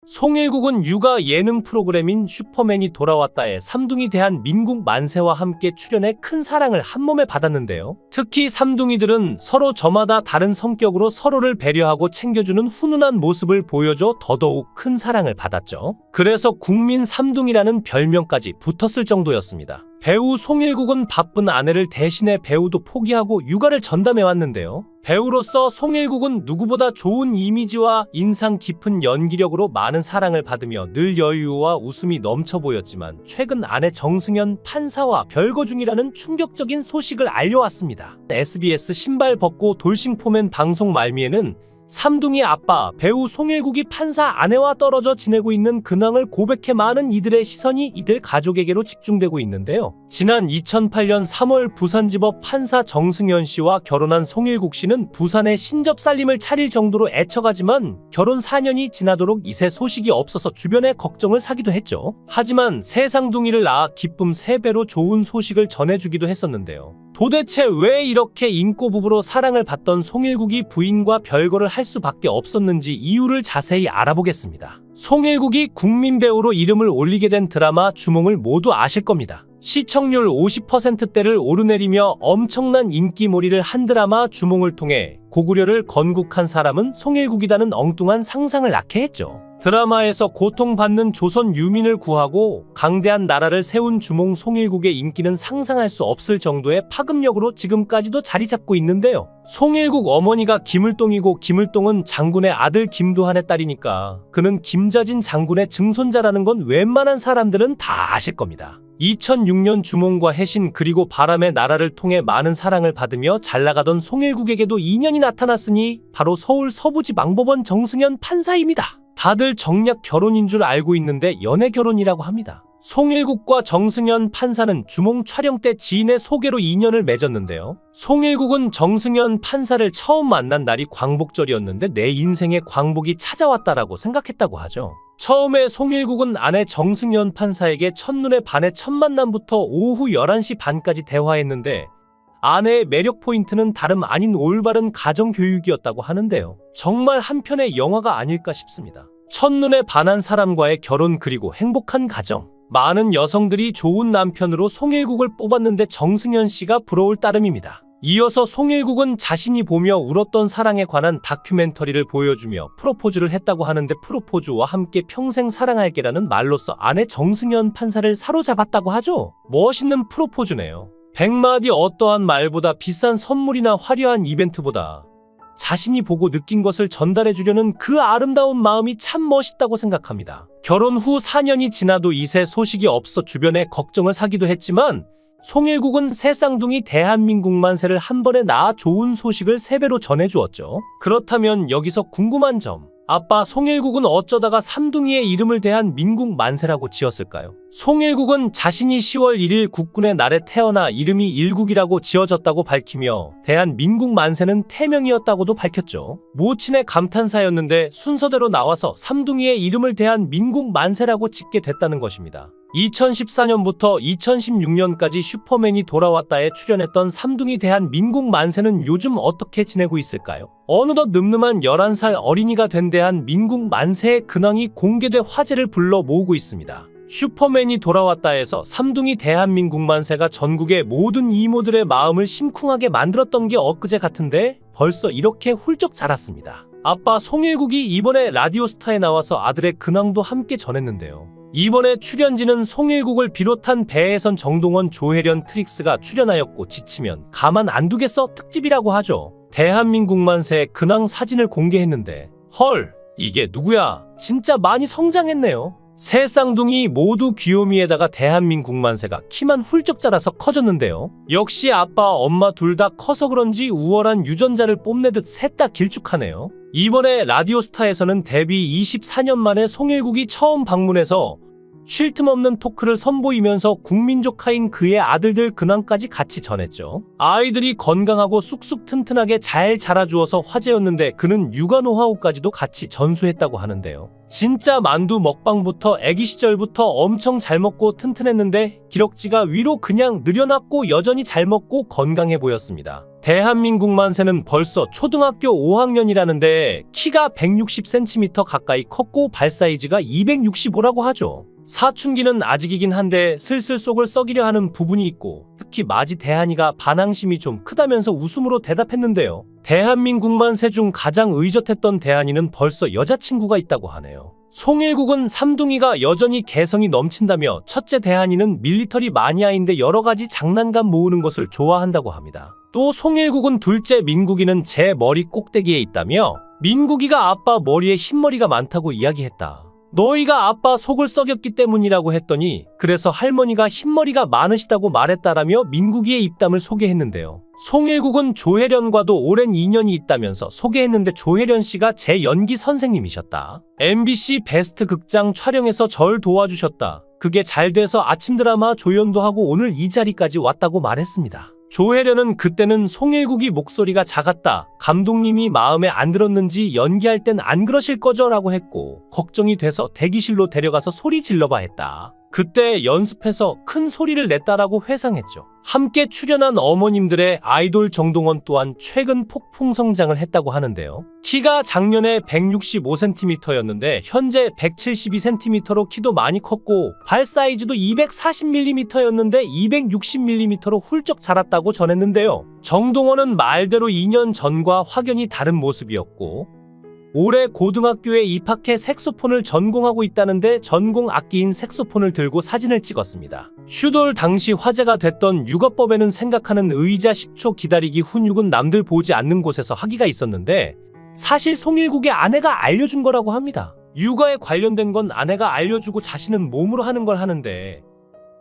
송일국은 육아 예능 프로그램인 슈퍼맨이 돌아왔다에 삼둥이 대한민국 만세와 함께 출연해 큰 사랑을 한몸에 받았는데요. 특히 삼둥이들은 서로 저마다 다른 성격으로 서로를 배려하고 챙겨주는 훈훈한 모습을 보여줘 더더욱 큰 사랑을 받았죠. 그래서 국민 삼둥이라는 별명까지 붙었을 정도였습니다. 배우 송일국은 바쁜 아내를 대신해 배우도 포기하고 육아를 전담해왔는데요. 배우로서 송일국은 누구보다 좋은 이미지와 인상 깊은 연기력으로 많은 사랑을 받으며 늘 여유와 웃음이 넘쳐 보였지만 최근 아내 정승연 판사와 별거 중이라는 충격적인 소식을 알려왔습니다. SBS 신발 벗고 돌싱포맨 방송 말미에는 삼둥이 아빠 배우 송일국이 판사 아내와 떨어져 지내고 있는 근황을 고백해 많은 이들의 시선이 이들 가족에게로 집중되고 있는데요. 지난 2008년 3월 부산지법 판사 정승연 씨와 결혼한 송일국 씨는 부산에 신접살림을 차릴 정도로 애처가지만 결혼 4년이 지나도록 이새 소식이 없어서 주변에 걱정을 사기도 했죠. 하지만 새 쌍둥이를 낳아 기쁨 3배로 좋은 소식을 전해주기도 했었는데요. 도대체 왜 이렇게 인꼬 부부로 사랑을 받던 송일국이 부인과 별거를 할 수밖에 없었는지 이유를 자세히 알아보겠습니다. 송일국이 국민 배우로 이름을 올리게 된 드라마 주몽을 모두 아실 겁니다. 시청률 50%대를 오르내리며 엄청난 인기몰이를 한 드라마 주몽을 통해 고구려를 건국한 사람은 송일국이라는 엉뚱한 상상을 낳게 했죠. 드라마에서 고통받는 조선 유민을 구하고 강대한 나라를 세운 주몽 송일국의 인기는 상상할 수 없을 정도의 파급력으로 지금까지도 자리 잡고 있는데요. 송일국 어머니가 김을동이고 김을동은 장군의 아들 김두한의 딸이니까 그는 김자진 장군의 증손자라는 건 웬만한 사람들은 다 아실 겁니다. 2006년 주몽과 해신 그리고 바람의 나라를 통해 많은 사랑을 받으며 잘나가던 송일국에게도 인연이 나타났으니 바로 서울 서부지방법원 정승연 판사입니다. 다들 정략 결혼인 줄 알고 있는데 연애 결혼이라고 합니다. 송일국과 정승연 판사는 주몽 촬영 때 지인의 소개로 인연을 맺었는데요. 송일국은 정승연 판사를 처음 만난 날이 광복절이었는데 내 인생에 광복이 찾아왔다라고 생각했다고 하죠. 처음에 송일국은 아내 정승연 판사에게 첫눈에 반해 첫 만남부터 오후 11시 반까지 대화했는데 아내의 매력 포인트는 다름 아닌 올바른 가정교육이었다고 하는데요. 정말 한편의 영화가 아닐까 싶습니다. 첫눈에 반한 사람과의 결혼 그리고 행복한 가정. 많은 여성들이 좋은 남편으로 송일국을 뽑았는데 정승연 씨가 부러울 따름입니다. 이어서 송일국은 자신이 보며 울었던 사랑에 관한 다큐멘터리를 보여주며 프로포즈를 했다고 하는데 프로포즈와 함께 평생 사랑할게라는 말로써 아내 정승연 판사를 사로잡았다고 하죠. 멋있는 프로포즈네요. 100마디 어떠한 말보다 비싼 선물이나 화려한 이벤트보다 자신이 보고 느낀 것을 전달해 주려는 그 아름다운 마음이 참 멋있다고 생각합니다. 결혼 후 4년이 지나도 이새 소식이 없어 주변에 걱정을 사기도 했지만 송일국은 새 쌍둥이 대한민국 만세를 한 번에 낳아 좋은 소식을 3배로 전해주었죠. 그렇다면 여기서 궁금한 점. 아빠 송일국은 어쩌다가 삼둥이의 이름을 대한민국 만세라고 지었을까요? 송일국은 자신이 10월 1일 국군의 날에 태어나 이름이 일국이라고 지어졌다고 밝히며 대한민국 만세는 태명이었다고도 밝혔죠. 모친의 감탄사였는데 순서대로 나와서 삼둥이의 이름을 대한민국 만세라고 짓게 됐다는 것입니다. 2014년부터 2016년까지 슈퍼맨이 돌아왔다에 출연했던 삼둥이 대한민국 만세는 요즘 어떻게 지내고 있을까요? 어느덧 늠름한 11살 어린이가 된 대한민국 만세의 근황이 공개돼 화제를 불러 모으고 있습니다. 슈퍼맨이 돌아왔다에서 삼둥이 대한민국 만세가 전국의 모든 이모들의 마음을 심쿵하게 만들었던 게 엊그제 같은데 벌써 이렇게 훌쩍 자랐습니다. 아빠 송일국이 이번에 라디오스타에 나와서 아들의 근황도 함께 전했는데요. 이번에 출연진은 송일국을 비롯한 배혜선, 정동원, 조혜련, 트릭스가 출연하였고 지치면 가만 안 두겠어 특집이라고 하죠. 대한민국 만세의 근황 사진을 공개했는데 헐 이게 누구야? 진짜 많이 성장했네요. 세 쌍둥이 모두 귀요미에다가 대한민국 만세가 키만 훌쩍 자라서 커졌는데요. 역시 아빠 엄마 둘 다 커서 그런지 우월한 유전자를 뽐내듯 셋 다 길쭉하네요. 이번에 라디오스타에서는 데뷔 24년 만에 송일국이 처음 방문해서 쉴 틈 없는 토크를 선보이면서 국민조카인 그의 아들들 근황까지 같이 전했죠. 아이들이 건강하고 쑥쑥 튼튼하게 잘 자라주어서 화제였는데 그는 육아 노하우까지도 같이 전수했다고 하는데요. 진짜 만두 먹방부터 아기 시절부터 엄청 잘 먹고 튼튼했는데 기럭지가 위로 그냥 늘어났고 여전히 잘 먹고 건강해 보였습니다. 대한민국 만세는 벌써 초등학교 5학년이라는데 키가 160cm 가까이 컸고 발 사이즈가 265라고 하죠. 사춘기는 아직이긴 한데 슬슬 속을 썩이려 하는 부분이 있고 특히 마지 대한이가 반항심이 좀 크다면서 웃음으로 대답했는데요. 대한민국 만세 중 가장 의젓했던 대한이는 벌써 여자친구가 있다고 하네요. 송일국은 삼둥이가 여전히 개성이 넘친다며 첫째 대한이는 밀리터리 마니아인데 여러가지 장난감 모으는 것을 좋아한다고 합니다. 또 송일국은 둘째 민국이는 제 머리 꼭대기에 있다며 민국이가 아빠 머리에 흰머리가 많다고 이야기했다. 너희가 아빠 속을 썩였기 때문이라고 했더니 그래서 할머니가 흰머리가 많으시다고 말했다라며 민국이의 입담을 소개했는데요. 송일국은 조혜련과도 오랜 인연이 있다면서 소개했는데 조혜련 씨가 제 연기 선생님이셨다. MBC 베스트 극장 촬영에서 절 도와주셨다. 그게 잘 돼서 아침 드라마 조연도 하고 오늘 이 자리까지 왔다고 말했습니다. 조혜련은 그때는 송일국이 목소리가 작았다. 감독님이 마음에 안 들었는지 연기할 땐 안 그러실 거죠? 라고 했고 걱정이 돼서 대기실로 데려가서 소리 질러봐 했다. 그때 연습해서 큰 소리를 냈다라고 회상했죠. 함께 출연한 어머님들의 아이돌 정동원 또한 최근 폭풍 성장을 했다고 하는데요. 키가 작년에 165cm였는데 현재 172cm로 키도 많이 컸고 발 사이즈도 240mm였는데 260mm로 훌쩍 자랐다고 전했는데요. 정동원은 말대로 2년 전과 확연히 다른 모습이었고 올해 고등학교에 입학해 색소폰을 전공하고 있다는데 전공 악기인 색소폰을 들고 사진을 찍었습니다. 슈돌 당시 화제가 됐던 육아법에는 생각하는 의자 10초 기다리기 훈육은 남들 보지 않는 곳에서 하기가 있었는데 사실 송일국의 아내가 알려준 거라고 합니다. 육아에 관련된 건 아내가 알려주고 자신은 몸으로 하는 걸 하는데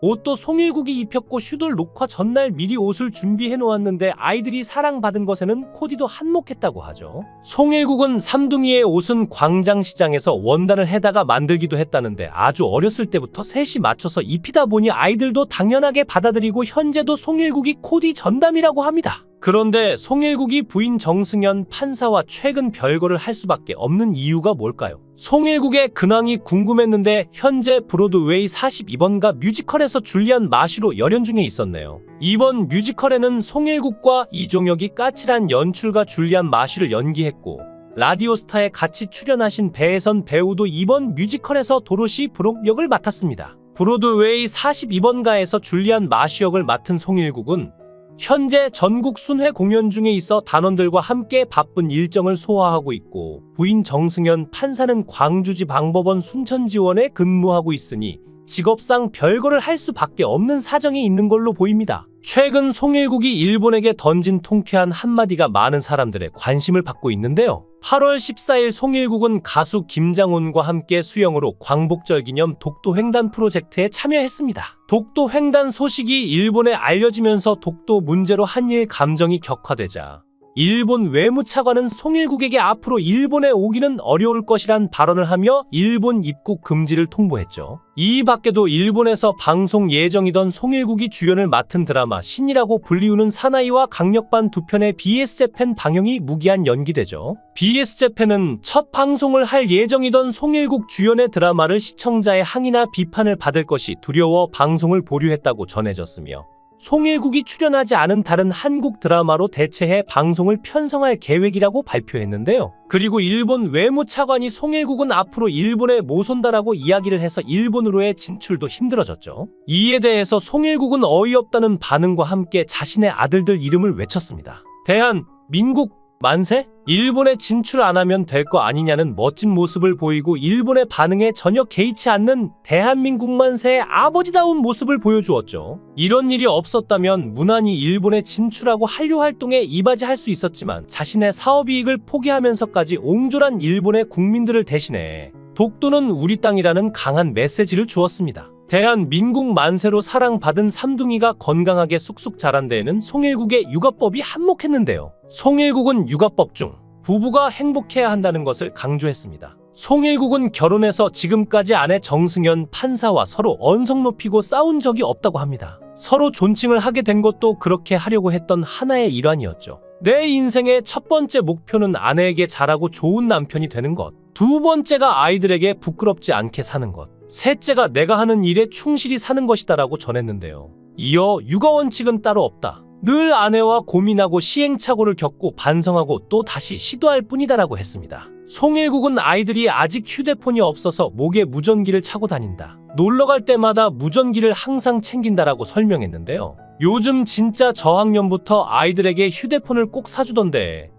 옷도 송일국이 입혔고 슈돌 녹화 전날 미리 옷을 준비해 놓았는데 아이들이 사랑받은 것에는 코디도 한몫했다고 하죠. 송일국은 삼둥이의 옷은 광장시장에서 원단을 해다가 만들기도 했다는데 아주 어렸을 때부터 셋이 맞춰서 입히다 보니 아이들도 당연하게 받아들이고 현재도 송일국이 코디 전담이라고 합니다. 그런데 송일국이 부인 정승연 판사와 최근 별거를 할 수밖에 없는 이유가 뭘까요? 송일국의 근황이 궁금했는데 현재 브로드웨이 42번가 뮤지컬에서 줄리안 마쉬로 열연 중에 있었네요. 이번 뮤지컬에는 송일국과 이종혁이 까칠한 연출가 줄리안 마쉬를 연기했고 라디오스타에 같이 출연하신 배혜선 배우도 이번 뮤지컬에서 도로시 브록 역을 맡았습니다. 브로드웨이 42번가에서 줄리안 마쉬 역을 맡은 송일국은 현재 전국 순회 공연 중에 있어 단원들과 함께 바쁜 일정을 소화하고 있고 부인 정승연 판사는 광주지방법원 순천지원에 근무하고 있으니 직업상 별거를 할 수밖에 없는 사정이 있는 걸로 보입니다. 최근 송일국이 일본에게 던진 통쾌한 한마디가 많은 사람들의 관심을 받고 있는데요. 8월 14일 송일국은 가수 김장훈과 함께 수영으로 광복절 기념 독도 횡단 프로젝트에 참여했습니다. 독도 횡단 소식이 일본에 알려지면서 독도 문제로 한일 감정이 격화되자 일본 외무차관은 송일국에게 앞으로 일본에 오기는 어려울 것이란 발언을 하며 일본 입국 금지를 통보했죠. 이 밖에도 일본에서 방송 예정이던 송일국이 주연을 맡은 드라마 신이라고 불리우는 사나이와 강력반 두 편의 BS재팬 방영이 무기한 연기되죠. BS재팬은 첫 방송을 할 예정이던 송일국 주연의 드라마를 시청자의 항의나 비판을 받을 것이 두려워 방송을 보류했다고 전해졌으며 송일국이 출연하지 않은 다른 한국 드라마로 대체해 방송을 편성할 계획이라고 발표했는데요. 그리고 일본 외무차관이 송일국은 앞으로 일본에 못 온다라고 이야기를 해서 일본으로의 진출도 힘들어졌죠. 이에 대해서 송일국은 어이없다는 반응과 함께 자신의 아들들 이름을 외쳤습니다. 대한, 민국, 만세? 일본에 진출 안 하면 될 거 아니냐는 멋진 모습을 보이고 일본의 반응에 전혀 개의치 않는 대한민국 만세의 아버지다운 모습을 보여주었죠. 이런 일이 없었다면 무난히 일본에 진출하고 한류 활동에 이바지할 수 있었지만 자신의 사업이익을 포기하면서까지 옹졸한 일본의 국민들을 대신해 독도는 우리 땅이라는 강한 메시지를 주었습니다. 대한민국 만세로 사랑받은 삼둥이가 건강하게 쑥쑥 자란 데에는 송일국의 육아법이 한몫했는데요. 송일국은 육아법 중 부부가 행복해야 한다는 것을 강조했습니다. 송일국은 결혼해서 지금까지 아내 정승연 판사와 서로 언성 높이고 싸운 적이 없다고 합니다. 서로 존칭을 하게 된 것도 그렇게 하려고 했던 하나의 일환이었죠. 내 인생의 첫 번째 목표는 아내에게 잘하고 좋은 남편이 되는 것. 두 번째가 아이들에게 부끄럽지 않게 사는 것. 셋째가 내가 하는 일에 충실히 사는 것이다라고 전했는데요. 이어 육아 원칙은 따로 없다. 늘 아내와 고민하고 시행착오를 겪고 반성하고 또 다시 시도할 뿐이다라고 했습니다. 송일국은 아이들이 아직 휴대폰이 없어서 목에 무전기를 차고 다닌다. 놀러 갈 때마다 무전기를 항상 챙긴다라고 설명했는데요. 요즘 진짜 저학년부터 아이들에게 휴대폰을 꼭 사주던데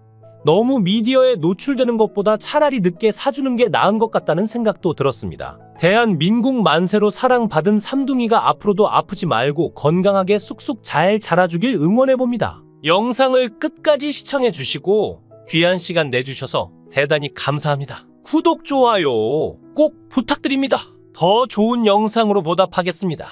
너무 미디어에 노출되는 것보다 차라리 늦게 사주는 게 나은 것 같다는 생각도 들었습니다. 대한민국 만세로 사랑받은 삼둥이가 앞으로도 아프지 말고 건강하게 쑥쑥 잘 자라주길 응원해봅니다. 영상을 끝까지 시청해주시고 귀한 시간 내주셔서 대단히 감사합니다. 구독, 좋아요 꼭 부탁드립니다. 더 좋은 영상으로 보답하겠습니다.